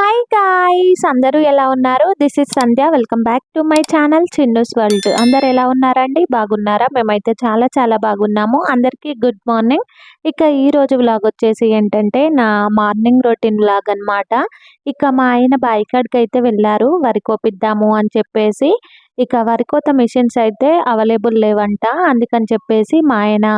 Hi guys, అందరూ ఎలా ఉన్నారు? This is Sandhya. Welcome back to my channel Chinnu's world. అందరు ఎలా ఉన్నారండి? బాగున్నారా? మేమైతే చాలా చాలా బాగున్నాము. అందరికీ గుడ్ మార్నింగ్. ఇక ఈ రోజు వ్లాగ్ వచ్చేసి ఏంటంటే నా మార్నింగ్ రొటీన్ వ్లాగ్ అన్నమాట. ఇక మా ఆయన బాయి కాడికి అయితే వెళ్ళారు వరి కోపిద్దాము అని చెప్పేసి. ఇక వరి కోత మిషన్స్ అయితే అవైలబుల్ లేవంట. అందుకని చెప్పేసి మా ఆయన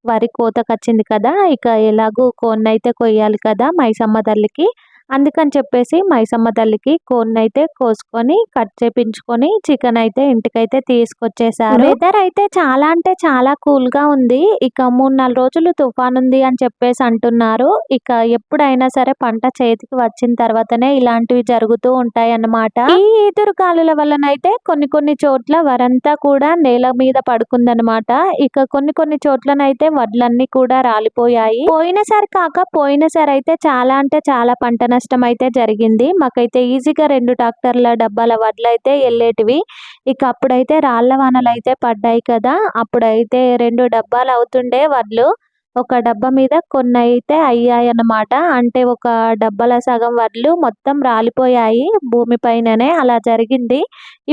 వరి కోతకొచ్చింది కదా, ఇక ఎలాగూ కోన్నైతే కొయ్యాలి కదా మైసమ్మ తల్లికి. అందుకని చెప్పేసి మైసమ్మ తల్లికి కోడినైతే కోసుకొని కట్ చేపించుకొని చికెన్ అయితే ఇంటికైతే తీసుకొచ్చేసారు. వెదర్ అయితే చాలా అంటే చాలా కూల్ గా ఉంది. ఇక 3-4 రోజులు తుఫాన్ ఉంది అని చెప్పేసి అంటున్నారు. ఇక ఎప్పుడైనా సరే పంట చేతికి వచ్చిన తర్వాతనే ఇలాంటివి జరుగుతూ ఉంటాయి అన్నమాట. ఈ ఈదురు గాలుల వల్లనైతే కొన్ని కొన్ని చోట్ల వరంతా కూడా నేల మీద పడుకుందనమాట. ఇక కొన్ని చోట్లనైతే వడ్లన్నీ కూడా రాలిపోయాయి. పోయినసారి అయితే చాలా అంటే చాలా పంట నష్టం అయితే జరిగింది. మాకైతే ఈజీగా 2 ట్రాక్టర్ల డబ్బాల వడ్లు అయితే వెళ్ళేటివి. ఇక అప్పుడైతే రాళ్ల వానలు అయితే పడ్డాయి కదా, అప్పుడైతే 2 డబ్బాలు అవుతుండే వడ్లు. ఒక డబ్బా మీద కొన్ని అయితే అయ్యాయి అన్నమాట. అంటే ఒక డబ్బాల సగం వడ్లు మొత్తం రాలిపోయాయి భూమి పైననే. అలా జరిగింది.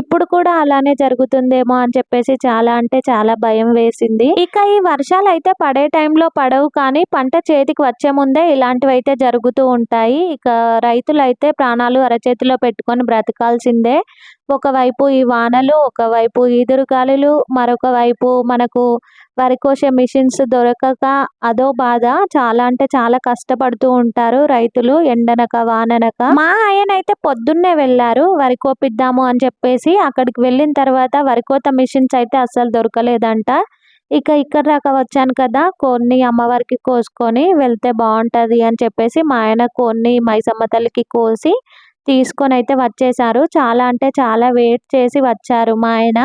ఇప్పుడు కూడా అలానే జరుగుతుందేమో అని చెప్పేసి చాలా అంటే చాలా భయం వేసింది. ఇక ఈ వర్షాలు అయితే పడే టైంలో పడవు, కానీ పంట చేతికి వచ్చే ముందే ఇలాంటివి అయితే జరుగుతూ ఉంటాయి. ఇక రైతులు అయితే ప్రాణాలు అరచేతిలో పెట్టుకొని బ్రతకాల్సిందే. ఒకవైపు ఈ వానలు, ఒకవైపు ఈదురు గాలులు, మరొక వైపు మనకు వరి కోసే మిషన్స్ దొరకక అదో బాధ. చాలా అంటే చాలా కష్టపడుతూ ఉంటారు రైతులు ఎండనక వాననక. మా ఆయన అయితే పొద్దున్నే వెళ్ళారు వరి కోపిద్దాము అని చెప్పేసి. అక్కడికి వెళ్ళిన తర్వాత వరి కోత మిషన్స్ అయితే అస్సలు దొరకలేదంట. ఇక ఇక్కడ దాకా వచ్చాను కదా, కోడిని అమ్మవారికి కోసుకొని వెళ్తే బాగుంటది అని చెప్పేసి మా ఆయన కోడిని మైసమ్మ తల్లికి కోసి తీసుకొని అయితే వచ్చేసారు. చాలా అంటే చాలా వెయిట్ చేసి వచ్చారు మా ఆయన.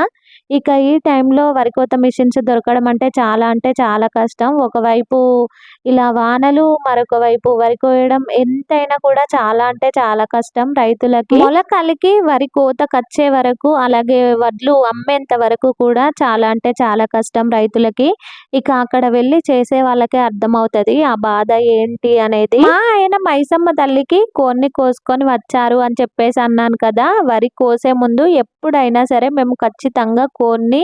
ఇక ఈ టైంలో వరి కోత మిషన్స్ దొరకడం అంటే చాలా కష్టం. ఒకవైపు ఇలా వానలు, మరొక వైపు వరి కోయడం ఎంతైనా కూడా చాలా అంటే చాలా కష్టం రైతులకి. మొలకలికి వరి కోతకొచ్చే వరకు, అలాగే వడ్లు అమ్మేంత వరకు కూడా చాలా అంటే చాలా కష్టం రైతులకి. ఇక అక్కడ వెళ్ళి చేసే వాళ్ళకే అర్థమవుతది ఆ బాధ ఏంటి అనేది. మా ఆయన మైసమ్మ తల్లికి కోన్ని కోసుకొని వచ్చారు అని చెప్పేసి అన్నాను కదా. వరి కోసే ముందు ఎప్పుడైనా సరే మేము ఖచ్చితంగా కోన్ని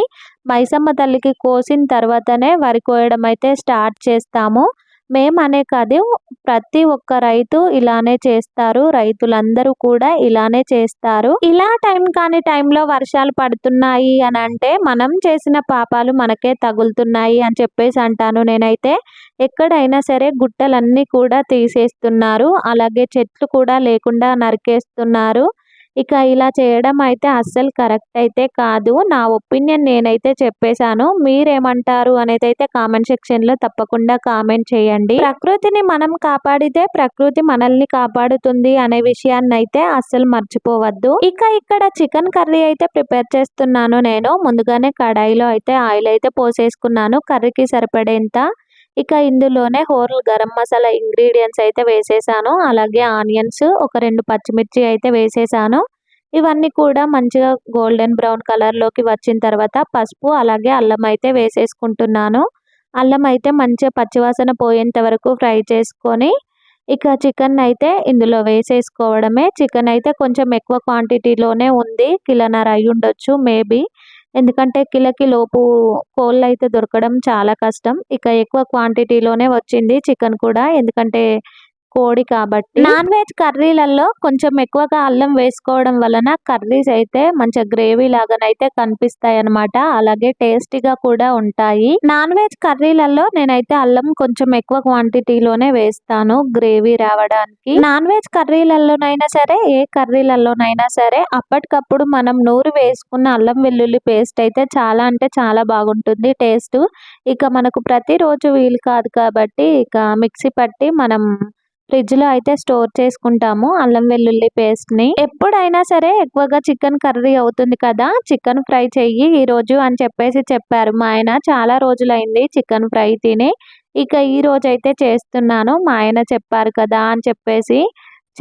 మైసమ్మ తల్లికి కోసిన తర్వాతనే వరి కోయడం అయితే స్టార్ట్ చేస్తాము. మేమనే కాదు, ప్రతి ఒక్క రైతు ఇలానే చేస్తారు. రైతులందరూ కూడా ఇలానే చేస్తారు. ఇలా టైం కాని టైంలో వర్షాలు పడుతున్నాయి అని అంటే మనం చేసిన పాపాలు మనకే తగులుతున్నాయి అని చెప్పేసి అంటాను నేనైతే. ఎక్కడైనా సరే గుట్టలన్నీ కూడా తీసేస్తున్నారు, అలాగే చెట్లు కూడా లేకుండా నరికేస్తున్నారు. ఇక ఇలా చేయడం అయితే అస్సలు కరెక్ట్ అయితే కాదు. నా ఒపీనియన్ నేనైతే చెప్పేశాను. మీరేమంటారు అనేది అయితే కామెంట్ సెక్షన్ లో తప్పకుండా కామెంట్ చేయండి. ప్రకృతిని మనం కాపాడితే ప్రకృతి మనల్ని కాపాడుతుంది అనే విషయాన్ని అయితే అస్సలు మర్చిపోవద్దు. ఇక ఇక్కడ చికెన్ కర్రీ అయితే ప్రిపేర్ చేస్తున్నాను నేను. ముందుగానే కడాయిలో అయితే ఆయిల్ అయితే పోసేసుకున్నాను కర్రీకి సరిపడేంత. ఇక ఇందులోనే హోల్ గరం మసాలా ఇంగ్రీడియంట్స్ అయితే వేసేసాను. అలాగే ఆనియన్స్, ఒక 2 పచ్చిమిర్చి అయితే వేసేసాను. ఇవన్నీ కూడా మంచిగా గోల్డెన్ బ్రౌన్ కలర్ లోకి వచ్చిన తర్వాత పసుపు, అలాగే అల్లం అయితే వేసేసుకుంటున్నాను. అల్లం అయితే మంచిగా పచ్చివాసన పోయేంత వరకు ఫ్రై చేసుకొని ఇక చికెన్ అయితే ఇందులో వేసేసుకోవడమే. చికెన్ అయితే కొంచెం ఎక్కువ క్వాంటిటీలోనే ఉంది, కిలోన్నర అయి ఉండొచ్చు మేబీ. ఎందుకంటే కిలోకి లోపు కోళ్ళు అయితే దొరకడం చాలా కష్టం. ఇక ఎక్కువ క్వాంటిటీలోనే వచ్చింది చికెన్ కూడా, ఎందుకంటే కోడి కాబట్టి. నాన్ వెజ్ కర్రీలలో కొంచెం ఎక్కువగా అల్లం వేసుకోవడం వలన కర్రీస్ అయితే మంచిగా గ్రేవీ లాగానైతే కనిపిస్తాయి అన్నమాట. అలాగే టేస్టీగా కూడా ఉంటాయి. నాన్ వెజ్ కర్రీలలో నేనైతే అల్లం కొంచెం ఎక్కువ క్వాంటిటీలోనే వేస్తాను గ్రేవీ రావడానికి. నాన్ వెజ్ కర్రీలలోనైనా సరే, ఏ కర్రీలలోనైనా సరే అప్పటికప్పుడు మనం నూరు వేసుకున్న అల్లం వెల్లుల్లి పేస్ట్ అయితే చాలా అంటే చాలా బాగుంటుంది టేస్ట్. ఇక మనకు ప్రతిరోజు వీలు కాదు కాబట్టి ఇక మిక్సీ పట్టి మనం ఫ్రిడ్జ్ లో అయితే స్టోర్ చేసుకుంటాము అల్లం వెల్లుల్లి పేస్ట్ ని. ఎప్పుడైనా సరే ఎక్కువగా చికెన్ కర్రీ అవుతుంది కదా, చికెన్ ఫ్రై చెయ్యి ఈ రోజు అని చెప్పేసి చెప్పారు మా ఆయన. చాలా రోజులైంది చికెన్ ఫ్రై తిని. ఇక ఈ రోజు అయితే చేస్తున్నాను, మా ఆయన చెప్పారు కదా అని చెప్పేసి.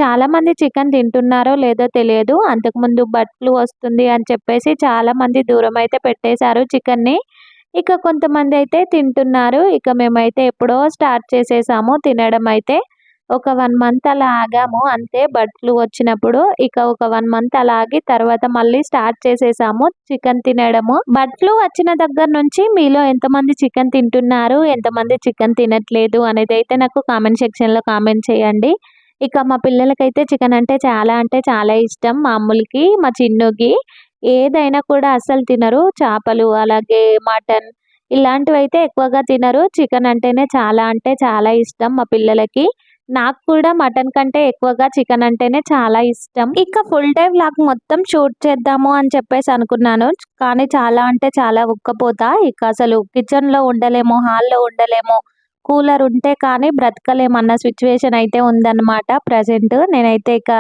చాలా మంది చికెన్ తింటున్నారో లేదో తెలియదు. అంతకుముందు బర్డ్ ఫ్లూ వస్తుంది అని చెప్పేసి చాలా మంది దూరం అయితే పెట్టేశారు చికెన్ ని. ఇక కొంతమంది అయితే తింటున్నారు. ఇక మేమైతే ఎప్పుడో స్టార్ట్ చేసేసాము తినడం అయితే. ఒక 1 మంత్ అలా ఆగాము అంతే బర్డ్ వచ్చినప్పుడు. ఇక ఒక 1 మంత్ అలా ఆగి తర్వాత మళ్ళీ స్టార్ట్ చేసేసాము చికెన్ తినడము. బర్డ్ వచ్చిన దగ్గర నుంచి మీలో ఎంతమంది చికెన్ తింటున్నారు, ఎంతమంది చికెన్ తినట్లేదు అనేదైతే నాకు కామెంట్ సెక్షన్‌లో కామెంట్ చేయండి. ఇక మా పిల్లలకైతే చికెన్ అంటే చాలా ఇష్టం. మా అమ్ములకి, మా చిన్నుకి ఏదైనా కూడా అస్సలు తినరు. చేపలు అలాగే మటన్ ఇలాంటివైతే ఎక్కువగా తినరు. చికెన్ అంటేనే అంటే చాలా ఇష్టం మా పిల్లలకి. నాకు కూడా మటన్ కంటే ఎక్కువగా చికెన్ అంటేనే చాలా ఇష్టం. ఇక ఫుల్ డే వ్లాగ్ మొత్తం షూట్ చేద్దాము అని చెప్పేసి అనుకున్నాను. కానీ చాలా అంటే చాలా ఉక్కపోత. ఇక అసలు కిచెన్‌లో ఉండలేము, హాల్‌లో ఉండలేము. కూలర్ ఉంటే కానీ బ్రతకలేమన్న సిట్యుయేషన్ అయితే ఉందన్నమాట ప్రెజెంట్. నేనైతే ఇక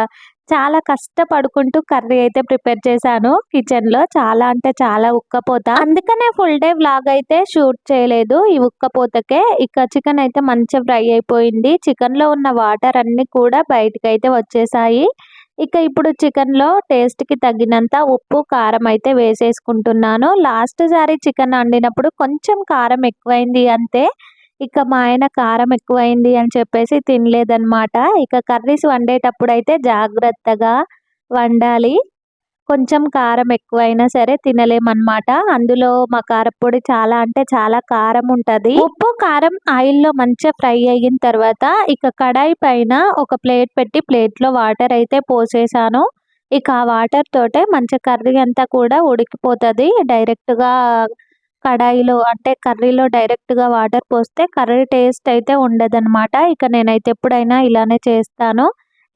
చాలా కష్టపడుకుంటూ కర్రీ అయితే ప్రిపేర్ చేశాను కిచెన్‌లో. చాలా అంటే చాలా ఉక్కపోత. అందుకనే ఫుల్ డే వ్లాగ్ అయితే షూట్ చేయలేదు ఈ ఉక్కపోతకే. ఇక చికెన్ అయితే మంచిగా ఫ్రై అయిపోయింది. చికెన్‌లో ఉన్న వాటర్ అన్నీ కూడా బయటకైతే వచ్చేసాయి. ఇక ఇప్పుడు చికెన్‌లో టేస్ట్‌కి తగినంత ఉప్పు, కారం అయితే వేసేసుకుంటున్నాను. లాస్ట్ సారి చికెన్ వండినప్పుడు కొంచెం కారం ఎక్కువైంది అంతే. ఇక మా ఆయన కారం ఎక్కువైంది అని చెప్పేసి తినలేదన్నమాట. ఇక కర్రీస్ వండేటప్పుడైతే జాగ్రత్తగా వండాలి. కొంచెం కారం ఎక్కువైనా సరే తినలేమన్నమాట. అందులో మా కారప్పొడి చాలా అంటే చాలా కారం ఉంటది. ఉప్పు, కారం ఆయిల్‌లో మంచిగా ఫ్రై అయిన తర్వాత ఇక కడాయి పైన ఒక ప్లేట్ పెట్టి ప్లేట్‌లో వాటర్ అయితే పోసేసాను. ఇక ఆ వాటర్ తోటే మంచిగా కర్రీ అంతా కూడా ఉడికిపోతది. డైరెక్ట్‌గా కడాయిలో కర్రీలో డైరెక్ట్‌గా వాటర్ పోస్తే కర్రీ టేస్ట్ అయితే ఉండదనమాట. ఇక నేనైతే ఎప్పుడైనా ఇలానే చేస్తాను.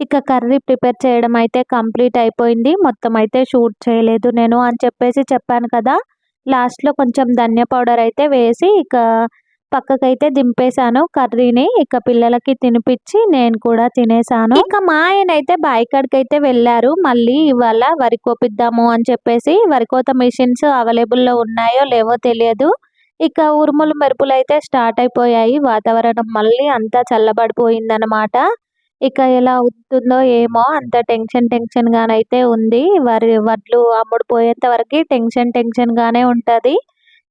ఇక కర్రీ ప్రిపేర్ చేయడం అయితే కంప్లీట్ అయిపోయింది. మొత్తం అయితే షూట్ చేయలేదు నేను అని చెప్పేసి చెప్పాను కదా! లాస్ట్‌లో కొంచెం ధనియా పౌడర్ అయితే వేసి ఇక పక్కకైతే దింపేసాను కర్రీని. ఇక పిల్లలకి తినిపిచ్చి నేను కూడా తినేసాను. ఇక మా ఆయనైతే బాయి కాడికైతే వెళ్లారు. మళ్ళీ ఇవాళ వరి కోపిద్దాము అని చెప్పేసి వరి కోత మెషిన్స్ అవైలబుల్‌లో ఉన్నాయో లేవో తెలియదు. ఇక ఉరుములు మెరుపులైతే స్టార్ట్ అయిపోయాయి. వాతావరణం మళ్ళీ అంతా చల్లబడిపోయిందనమాట. ఇక ఎలా అవుతుందో ఏమో అంత టెన్షన్‌గానైతే ఉంది. వడ్లు అమ్ముడుపోయేంత వరకి టెన్షన్‌గానే ఉంటది.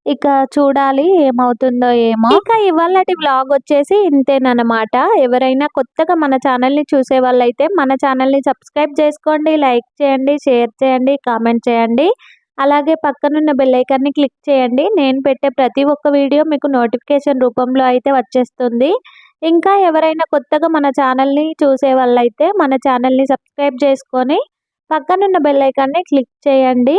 ఇక చూడాలి ఏమవుతుందో ఏమో. ఇక ఇవాళటి వ్లాగ్ వచ్చేసి ఇంతేననమాట. ఎవరైనా కొత్తగా మన ఛానల్‌ని చూసే వాళ్ళైతే మన ఛానల్‌ని సబ్స్క్రైబ్ చేసుకోండి, లైక్ చేయండి, షేర్ చేయండి, కామెంట్ చేయండి. అలాగే పక్కనున్న బెల్ ఐకాన్‌ని క్లిక్ చేయండి. నేను పెట్టే ప్రతి ఒక్క వీడియో మీకు నోటిఫికేషన్ రూపంలో అయితే వచ్చేస్తుంది. ఇంకా ఎవరైనా కొత్తగా మన ఛానల్‌ని చూసే వాళ్ళైతే మన ఛానల్‌ని సబ్స్క్రైబ్ చేసుకొని పక్కనున్న బెల్ ఐకాన్‌ని క్లిక్ చేయండి.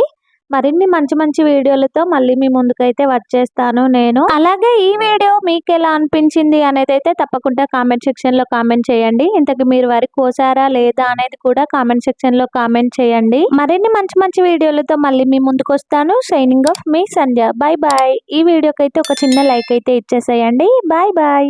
మరిన్ని మంచి మంచి వీడియోలతో మళ్ళీ మీ ముందుకైతే వచ్చేస్తాను నేను. అలాగే ఈ వీడియో మీకెలా అనిపించింది అనేదైతే తప్పకుండా కామెంట్ సెక్షన్‌లో కామెంట్ చేయండి. ఇంతకు మీరు వరి కోసారా లేదా అనేది కూడా కామెంట్ సెక్షన్‌లో కామెంట్ చేయండి. మరిన్ని మంచి మంచి వీడియోలతో మళ్ళీ మీ ముందుకొస్తాను. సైనింగ్ ఆఫ్ మీ సంధ్య. Bye bye. ఈ వీడియోకైతే ఒక చిన్న లైక్ అయితే ఇచ్చేసేయండి. Bye bye.